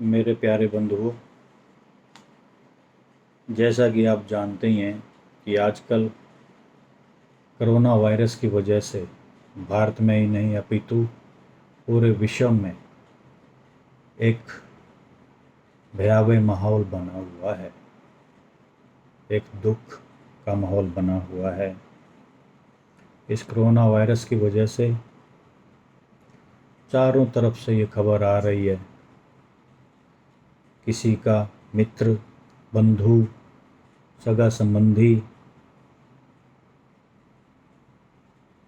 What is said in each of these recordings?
मेरे प्यारे बंधुओं, जैसा कि आप जानते ही हैं कि आजकल कोरोना वायरस की वजह से भारत में ही नहीं अपितु पूरे विश्व में एक भयावह माहौल बना हुआ है। एक दुख का माहौल बना हुआ है। इस कोरोना वायरस की वजह से चारों तरफ से ये खबर आ रही है, किसी का मित्र, बंधु, सगा संबंधी,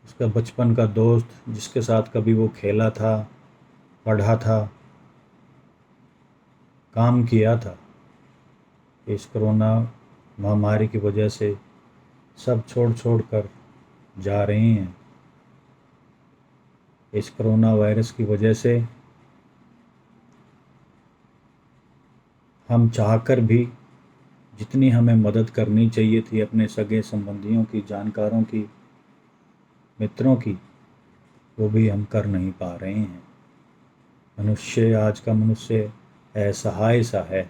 उसका बचपन का दोस्त, जिसके साथ कभी वो खेला था, पढ़ा था, काम किया था, इस कोरोना महामारी की वजह से सब छोड़ कर जा रहे हैं। इस कोरोना वायरस की वजह से हम चाहकर भी जितनी हमें मदद करनी चाहिए थी अपने सगे संबंधियों की, जानकारों की, मित्रों की, वो भी हम कर नहीं पा रहे हैं। आज का मनुष्य असहाय सा है।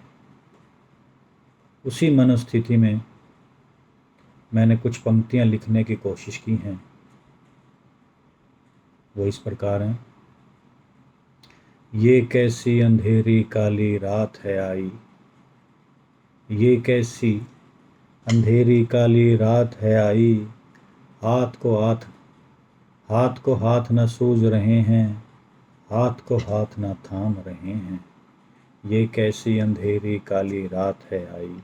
उसी मनोस्थिति में मैंने कुछ पंक्तियां लिखने की कोशिश की हैं। वो इस प्रकार हैं। ये कैसी अंधेरी काली रात है आई, ये कैसी अंधेरी काली रात है आई, हाथ को हाथ न सूझ रहे हैं, हाथ को हाथ न थाम रहे हैं। ये कैसी अंधेरी काली रात है आई,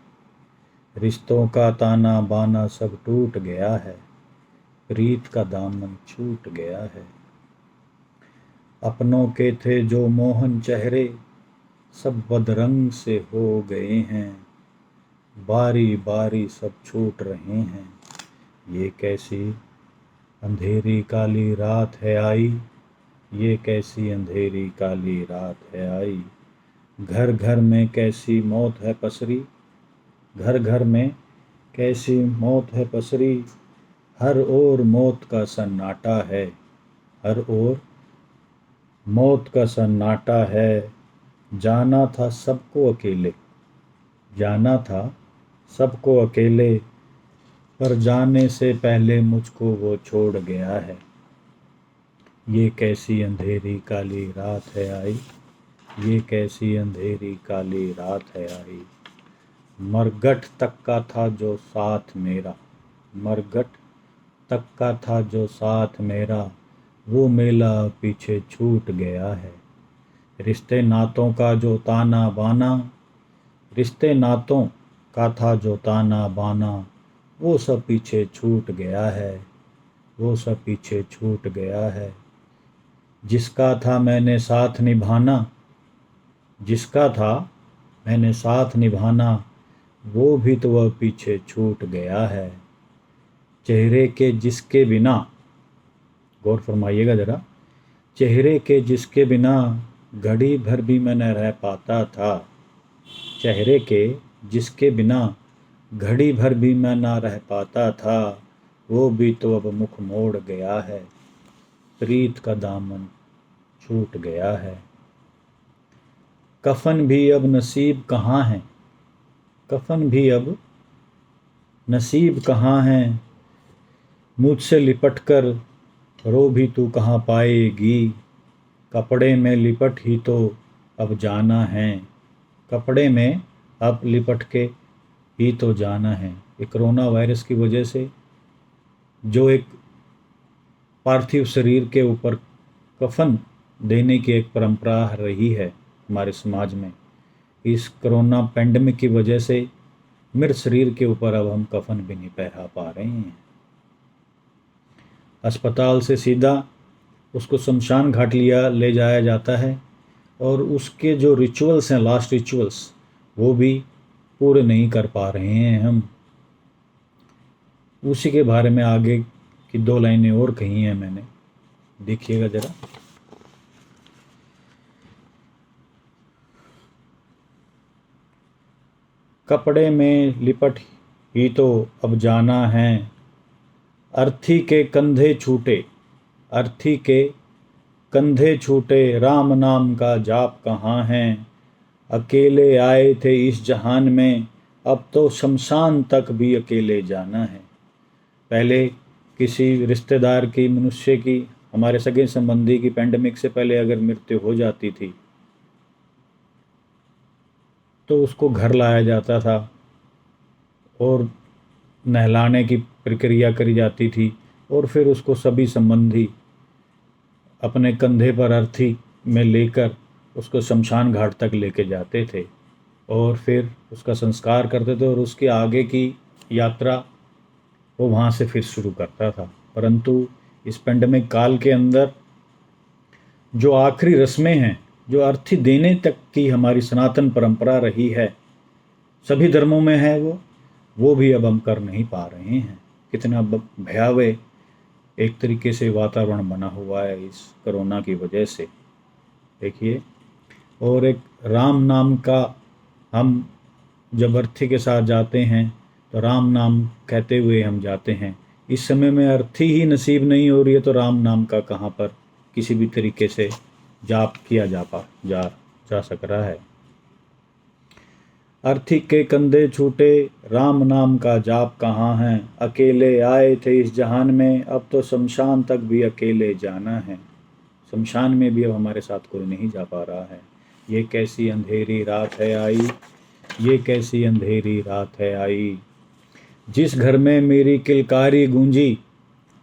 रिश्तों का ताना बाना सब टूट गया है, प्रीत का दामन छूट गया है। अपनों के थे जो मोहन चेहरे, सब बदरंग से हो गए हैं, बारी बारी सब छूट रहे हैं। ये कैसी अंधेरी काली रात है आई, ये कैसी अंधेरी काली रात है आई। घर घर में कैसी मौत है पसरी, घर घर में कैसी मौत है पसरी, हर ओर मौत का सन्नाटा है, हर ओर मौत का सन्नाटा है। जाना था सबको अकेले, जाना था सबको अकेले, पर जाने से पहले मुझको वो छोड़ गया है। ये कैसी अंधेरी काली रात है आई, ये कैसी अंधेरी काली रात है आई। मरघट तक का था जो साथ मेरा, मरघट तक का था जो साथ मेरा, वो मेला पीछे छूट गया है। रिश्ते नातों का जो ताना बाना, रिश्ते नातों का था जो ताना बाना, वो सब पीछे छूट गया है, वो सब पीछे छूट गया है। जिसका था मैंने साथ निभाना, जिसका था मैंने साथ निभाना, वो भी तो वह पीछे छूट गया है। चेहरे के जिसके बिना, गौर फरमाइएगा ज़रा, चेहरे के जिसके बिना घड़ी भर भी मैं न रह पाता था, चेहरे के जिसके बिना घड़ी भर भी मैं ना रह पाता था, वो भी तो अब मुख मोड़ गया है, प्रीत का दामन छूट गया है। कफन भी अब नसीब कहाँ है, कफन भी अब नसीब कहाँ है, मुझसे लिपट कर रो भी तू कहाँ पाएगी, कपड़े में लिपट ही तो अब जाना है, कपड़े में अब लिपट के ही तो जाना है। ये कोरोना वायरस की वजह से जो एक पार्थिव शरीर के ऊपर कफन देने की एक परंपरा रही है हमारे समाज में, इस कोरोना पेंडेमिक की वजह से मृत शरीर के ऊपर अब हम कफन भी नहीं पहना पा रहे हैं। अस्पताल से सीधा उसको शमशान घाट ले जाया जाता है, और उसके जो रिचुअल्स हैं, लास्ट रिचुअल्स, वो भी पूरे नहीं कर पा रहे हैं हम। उसी के बारे में आगे की दो लाइनें और कही हैं मैंने, देखिएगा ज़रा। कपड़े में लिपट ही तो अब जाना है, अर्थी के कंधे छूटे, अर्थी के कंधे छूटे, राम नाम का जाप कहाँ है, अकेले आए थे इस जहान में, अब तो शमशान तक भी अकेले जाना है। पहले किसी रिश्तेदार की, मनुष्य की, हमारे सगे संबंधी की पैंडेमिक से पहले अगर मृत्यु हो जाती थी तो उसको घर लाया जाता था और नहलाने की प्रक्रिया करी जाती थी और फिर उसको सभी संबंधी अपने कंधे पर अर्थी में लेकर उसको शमशान घाट तक लेके जाते थे और फिर उसका संस्कार करते थे और उसके आगे की यात्रा वो वहाँ से फिर शुरू करता था। परंतु इस पेंडेमिक काल के अंदर जो आखिरी रस्में हैं, जो अर्थी देने तक की हमारी सनातन परंपरा रही है, सभी धर्मों में है, वो भी अब हम कर नहीं पा रहे हैं। कितना भयावह एक तरीके से वातावरण बना हुआ है इस कोरोना की वजह से, देखिए। और एक राम नाम का, हम जब अर्थी के साथ जाते हैं तो राम नाम कहते हुए हम जाते हैं। इस समय में अर्थी ही नसीब नहीं हो रही है तो राम नाम का कहाँ पर किसी भी तरीके से जाप किया जा सक रहा है। अर्थी के कंधे छूटे, राम नाम का जाप कहाँ है। अकेले आए थे इस जहान में, अब तो शमशान तक भी अकेले जाना है। शमशान में भी अब हमारे साथ कोई नहीं जा पा रहा है। ये कैसी अंधेरी रात है आई, ये कैसी अंधेरी रात है आई। जिस घर में मेरी किलकारी गूंजी,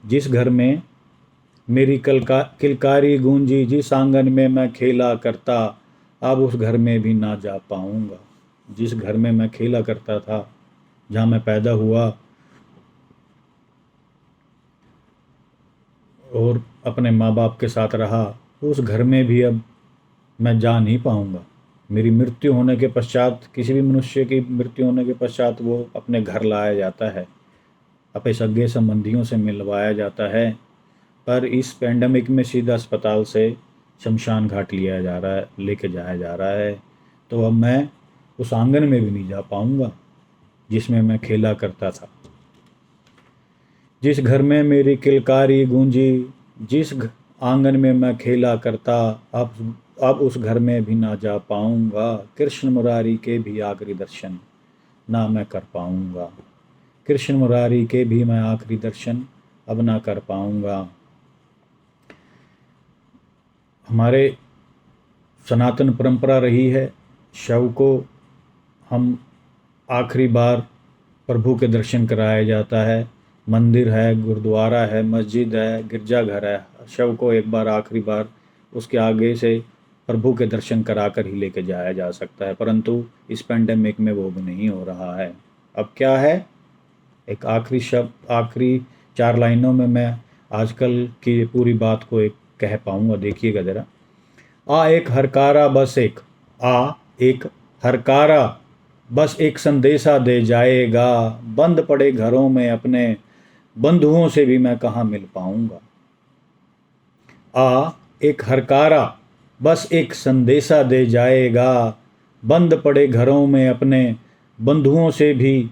जिस घर में मेरी किलकारी गूंजी, जिस आंगन में मैं खेला करता, अब उस घर में भी ना जा पाऊँगा। जिस घर में मैं खेला करता था, जहाँ मैं पैदा हुआ और अपने माँ बाप के साथ रहा, उस घर में भी अब मैं जा नहीं पाऊँगा। मेरी मृत्यु होने के पश्चात, किसी भी मनुष्य की मृत्यु होने के पश्चात वो अपने घर लाया जाता है, अपने सगे संबंधियों से मिलवाया जाता है। पर इस पेंडेमिक में सीधा अस्पताल से शमशान घाट लिया जा रहा है, लेके जाया जा रहा है। तो अब मैं उस आंगन में भी नहीं जा पाऊँगा जिसमें मैं खेला करता था। जिस घर में मेरी किलकारी गूंजी, जिस आंगन में मैं खेला करता, अब उस घर में भी ना जा पाऊँगा। कृष्ण मुरारी के भी आखिरी दर्शन ना मैं कर पाऊँगा। कृष्ण मुरारी के भी मैं आखिरी दर्शन अब ना कर पाऊँगा। हमारे सनातन परंपरा रही है, शव को हम आखिरी बार प्रभु के दर्शन कराया जाता है। मंदिर है, गुरुद्वारा है, मस्जिद है, गिरजाघर है, शव को एक बार आखिरी बार उसके आगे से प्रभु के दर्शन कराकर ही लेके जाया जा सकता है। परंतु इस पेंडेमिक में वो भी नहीं हो रहा है। अब क्या है, एक आखिरी शब्द, आखिरी 4 लाइनों में मैं आजकल की पूरी बात को एक कह पाऊँगा, देखिएगा ज़रा। आ एक हरकारा बस एक, आ एक हरकारा बस एक संदेशा दे जाएगा। बंद पड़े घरों में अपने बंधुओं से भी मैं कहाँ मिल पाऊँगा। आ एक हरकारा बस एक संदेशा दे जाएगा। बंद पड़े घरों में अपने बंधुओं से भी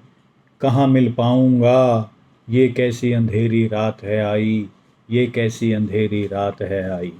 कहाँ मिल पाऊँगा। ये कैसी अंधेरी रात है आई, ये कैसी अंधेरी रात है आई।